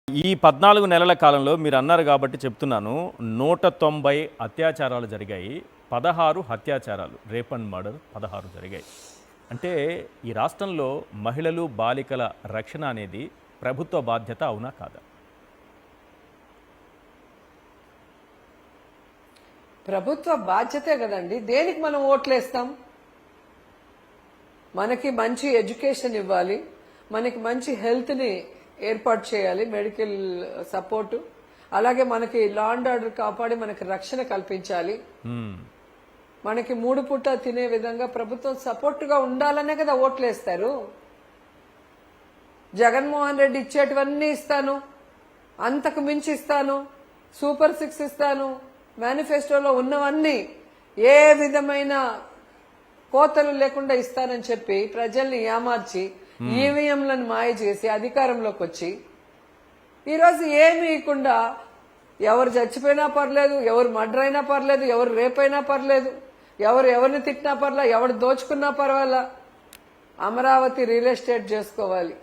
ఈ 14 నెలల కాలంలో మీరు అన్నారు కాబట్టి చెప్తున్నాను. 190 అత్యాచారాలు జరిగాయి. 16 హత్యాచారాలు, రేప్ అండ్ మర్డర్ 16 జరిగాయి. అంటే ఈ రాష్ట్రంలో మహిళలు, బాలికల రక్షణ అనేది ప్రభుత్వ బాధ్యత అవునా కాదా? ప్రభుత్వ బాధ్యతే కదండి. దేనికి మనం ఓట్లేస్తాం? మనకి మంచి ఎడ్యుకేషన్ ఇవ్వాలి, మనకి మంచి హెల్త్ని ఏర్పాటు చేయాలి, మెడికల్ సపోర్టు, అలాగే మనకి లా అండ్ ఆర్డర్ కాపాడి మనకి రక్షణ కల్పించాలి. మనకి 3 పూట తినే విధంగా ప్రభుత్వం సపోర్టుగా ఉండాలనే కదా ఓట్లేస్తారు. జగన్మోహన్ రెడ్డి ఇచ్చేటివన్నీ ఇస్తాను, అంతకు మించి ఇస్తాను, సూపర్ 6 ఇస్తాను, మేనిఫెస్టోలో ఉన్నవన్నీ ఏ విధమైన కోతలు లేకుండా ఇస్తానని చెప్పి ప్రజల్ని ఏమార్చి ఈవీఎంలను మాయ చేసి అధికారంలోకి వచ్చి ఈరోజు ఏమీ ఇవ్వకుండా ఎవరు చచ్చిపోయినా పర్లేదు, ఎవరు మర్డర్ అయినా పర్లేదు, ఎవరు రేపైనా పర్లేదు, ఎవరిని తిట్టినా పర్లేదు, ఎవరు దోచుకున్నా పర్వాలా, అమరావతి రియల్ ఎస్టేట్ చేసుకోవాలి.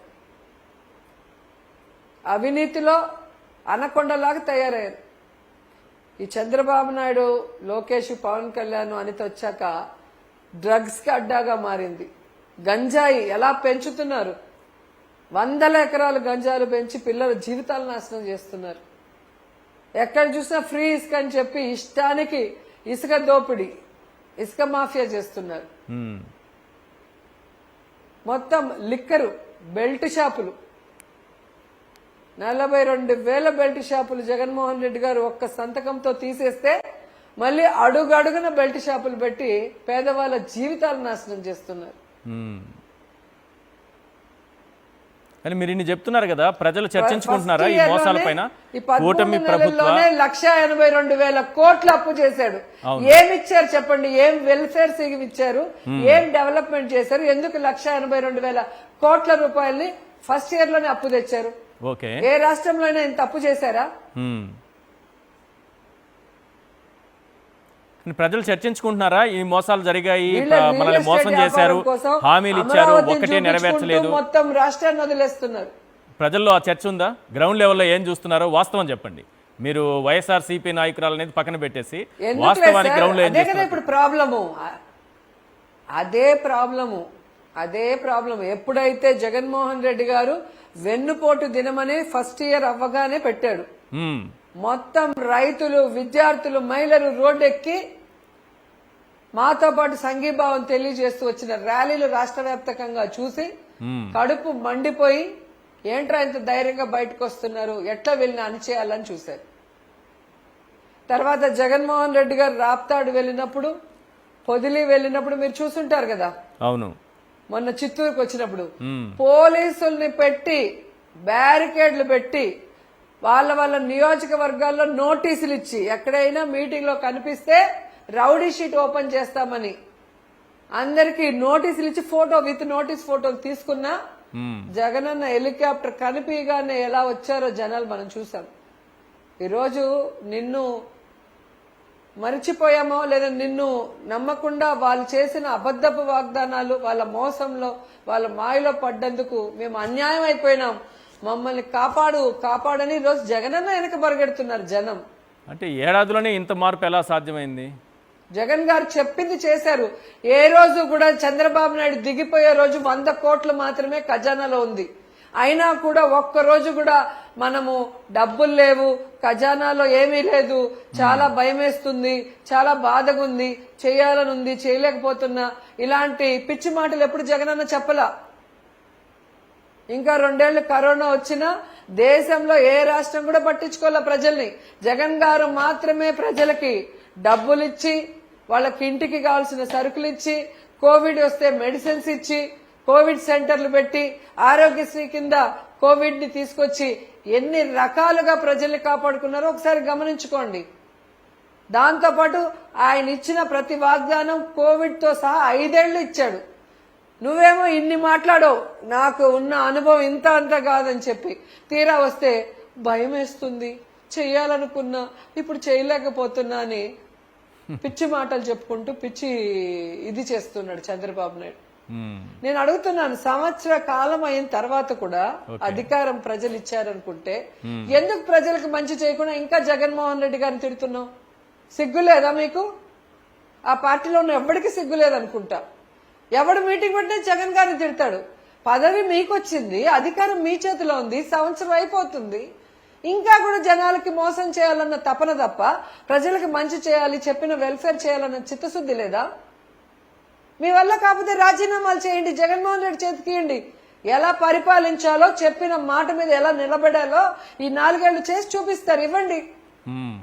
అవినీతిలో అనకొండలాగా తయారయ్యారు. ఈ చంద్రబాబు నాయుడు, లోకేష్, పవన్ కళ్యాణ్ అనిత వచ్చాక డ్రగ్స్ కి అడ్డాగా మారింది. గంజాయి ఎలా పెంచుతున్నారు, 100 ఎకరాలు గంజాలు పెంచి పిల్లల జీవితాలు నాశనం చేస్తున్నారు. ఎక్కడ చూసినా ఫ్రీ ఇసుక అని చెప్పి ఇష్టానికి ఇసుక దోపిడీ, ఇసుక మాఫియా చేస్తున్నారు. మొత్తం లిక్కరు, బెల్ట్ షాపులు, 42,000 బెల్ట్ షాపులు జగన్మోహన్ రెడ్డి గారు ఒక్క సంతకంతో తీసేస్తే మళ్ళీ అడుగడుగున బెల్ట్ షాపులు పెట్టి పేదవాళ్ళ జీవితాలు నాశనం చేస్తున్నారు. కానీ మీరు ఇన్ని చెప్తున్నారు కదా, ప్రజలు చర్చించుకుంటున్నారా ఈ మోసాల పైన? కూటమి ప్రభుత్వం 1,82,000 కోట్లు అప్పు చేశాడు. ఏమిచ్చారు చెప్పండి? ఏం వెల్ఫేర్ స్కీమ్ ఇచ్చారు? ఏం డెవలప్మెంట్ చేశారు? ఎందుకు 1,82,000 కోట్ల రూపాయలని ఫస్ట్ ఇయర్ లోనే అప్పు తెచ్చారు? ఏ రాష్ట్రంలోనే ఇంత అప్పు చేశారా? ప్రజలు చర్చించుకుంటున్నారా ఈ మోసాలు జరిగాయి, మనల్ని మోసం చేశారు, హామీలు ఇచ్చారు, ఒకటే నెరవేర్చలేదు, మొత్తం రాష్ట్రాన్ని వదిలేస్తున్నారు? ప్రజల్లో ఆ చర్చ ఉందా? గ్రౌండ్ లెవెల్లో ఏం చూస్తున్నారో వాస్తవం చెప్పండి. మీరు వైఎస్ఆర్సీపీ నాయకురాలు అనేది పక్కన పెట్టేసి వాస్తవానికి గ్రౌండ్ లో ఇప్పుడు ప్రాబ్లము అదే ప్రాబ్లము. ఎప్పుడైతే జగన్మోహన్ రెడ్డి గారు వెన్నుపోటు దినమని ఫస్ట్ ఇయర్ అవ్వగానే పెట్టాడు, మొత్తం రైతులు, విద్యార్థులు, మహిళలు రోడ్డెక్కి మాతో పాటు సంఘీభావం తెలియజేస్తూ వచ్చిన ర్యాలీలు రాష్ట్ర వ్యాప్తంగా చూసి కడుపు మండిపోయి ఏంట్రా ఇంత ధైర్యంగా బయటకు వస్తున్నారు, ఎట్లా వెళ్ళిన అణిచేయాలని చూశారు. తర్వాత జగన్మోహన్ రెడ్డి గారు రాప్తాడు వెళ్ళినప్పుడు, పొదిలి వెళ్ళినప్పుడు మీరు చూసుంటారు కదా. అవును, మొన్న చిత్తూరుకు వచ్చినప్పుడు పోలీసుల్ని పెట్టి బ్యారికేడ్లు పెట్టి వాళ్ళ నియోజకవర్గాల్లో నోటీసులు ఇచ్చి ఎక్కడైనా మీటింగ్ లో కనిపిస్తే రౌడీ షీట్ ఓపెన్ చేస్తామని అందరికి నోటీసులు ఇచ్చి విత్ నోటీస్ ఫోటోలు తీసుకున్నా జగనన్న హెలికాప్టర్ కనిపిగానే ఎలా వచ్చారో జనాలు మనం చూసాం. ఈరోజు నిన్ను మరిచిపోయామో లేదా నిన్ను నమ్మకుండా వాళ్ళు చేసిన అబద్ధపు వాగ్దానాలు, వాళ్ళ మోసంలో, వాళ్ళ మాయలో పడ్డందుకు మేము అన్యాయం అయిపోయినాం, మమ్మల్ని కాపాడని ఈరోజు జగనన్న వెనక పరిగెడుతున్నారు జనం. అంటే ఏడాదిలోనే ఇంత మార్పు ఎలా సాధ్యమైంది? జగన్ గారు చెప్పింది చేశారు. ఏ రోజు కూడా చంద్రబాబు నాయుడు దిగిపోయే రోజు 100 కోట్లు మాత్రమే ఖజానాలో ఉంది. అయినా కూడా ఒక్కరోజు కూడా మనము డబ్బులు లేవు, ఖజానాలో ఏమీ లేదు, చాలా భయం వేస్తుంది, చాలా బాధగా ఉంది, చేయాలనుంది, చేయలేకపోతున్నా, ఇలాంటి పిచ్చి మాటలు ఎప్పుడు జగనన్న చెప్పలా. ఇంకా 2 ఏళ్లు కరోనా వచ్చినా దేశంలో ఏ రాష్ట్రం కూడా పట్టించుకోలే ప్రజల్ని. జగన్ గారు మాత్రమే ప్రజలకి డబ్బులు ఇచ్చి, వాళ్ళకి ఇంటికి కావాల్సిన సరుకులు ఇచ్చి, కోవిడ్ వస్తే మెడిసిన్స్ ఇచ్చి, కోవిడ్ సెంటర్లు పెట్టి, ఆరోగ్యశ్రీ కింద కోవిడ్ ని తీసుకొచ్చి ఎన్ని రకాలుగా ప్రజల్ని కాపాడుకున్నారో ఒకసారి గమనించుకోండి. దాంతోపాటు ఆయన ఇచ్చిన ప్రతి వాగ్దానం కోవిడ్ తో సహా 5 ఏళ్లు ఇచ్చాడు. నువ్వేమో ఇన్ని మాట్లాడవు, నాకు ఉన్న అనుభవం ఇంత అంత కాదని చెప్పి తీరా వస్తే భయం వేస్తుంది, చెయ్యాలనుకున్నా ఇప్పుడు చేయలేకపోతున్నా అని పిచ్చి మాటలు చెప్పుకుంటూ పిచ్చి ఇది చేస్తున్నాడు చంద్రబాబు నాయుడు. మ్మ్. నేను అడుగుతున్నాను, సంవత్సర కాలం అయిన తర్వాత కూడా అధికారం ప్రజలు ఇచ్చారనుకుంటే ఎందుకు ప్రజలకు మంచి చేయకుండా ఇంకా జగన్మోహన్ రెడ్డి గారిని తిడుతున్నావు? సిగ్గు లేదా మీకు? ఆ పార్టీలో ఉన్న ఎవరికి సిగ్గు లేదనుకుంటా. ఎవడు మీటింగ్ పెట్టినా జగన్ గారిని తిడతాడు. పదవి మీకు వచ్చింది, అధికారం మీ చేతిలో ఉంది, సంవత్సరం అయిపోతుంది, ఇంకా కూడా జనాలకి మోసం చేయాలన్న తపన తప్ప ప్రజలకు మంచి చేయాలి, చెప్పిన వెల్ఫేర్ చేయాలన్న చిత్తశుద్ధి లేదా? మీ వల్ల కాకపోతే రాజీనామాలు చేయండి, జగన్మోహన్ రెడ్డి చేతికి ఇవ్వండి. ఎలా పరిపాలించాలో, చెప్పిన మాట మీద ఎలా నిలబడాలో ఈ 4 ఏళ్లు చేసి చూపిస్తారు, ఇవ్వండి. మ్మ్.